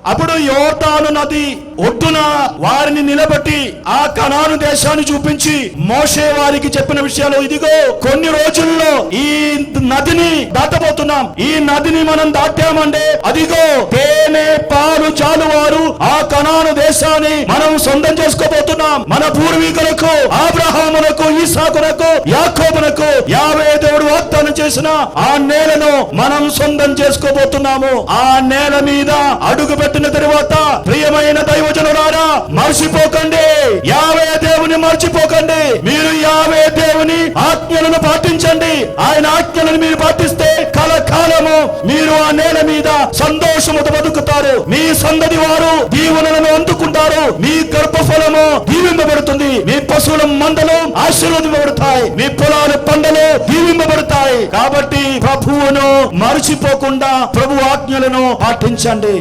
అప్పుడు యోర్దాను నది ఒడ్డున వారిని నిలబెట్టి ఆ కనాను దేశాన్ని చూపించి మోషే వారికి చెప్పిన విషయాలు, ఇదిగో కొన్ని రోజుల్లో ఈ నదిని దాటబోతున్నాం. ఈ నదిని మనం దాటామంటే అదిగో తేనె పాలు చాలువారు ఆ కనాను దేశాన్ని మనం సొంతం చేసుకోబోతున్నాం. మన పూర్వీకులకు అబ్రహామునకు, ఇస్సాకునకు, యాకోబునకు యావే దేవుడు వాగ్దానం చేసిన ఆ నేలను మనం సొంతం చేసుకోబోతున్నాము. ఆ నేల మీద అడుగు పెట్టిన తరువాత ప్రియమైన దైవజనులారా, మర్చిపోకండి, యావే దేవుని మర్చిపోకండి. మీరు యావే దేవుని ఆజ్ఞలను పాటించండి. ఆయన ఆజ్ఞలను మీరు పాటిస్తే కలకాలము మీరు ఆ నేల మీద సంతోషముతో బతుకుతారు. మీ సందతి వారు దీవెనలను అందుకుంటారు. మీ గర్భఫలము దీవింపబడుతుంది. మీ పశువుల మందలు ఆశీర్వదింపబడతాయి. మీ పొలాలు పంటలు దీవింపబడతాయి. కాబట్టి ప్రభువును మర్చిపోకుండా ప్రభు ఆజ్ఞలను పాటించండి.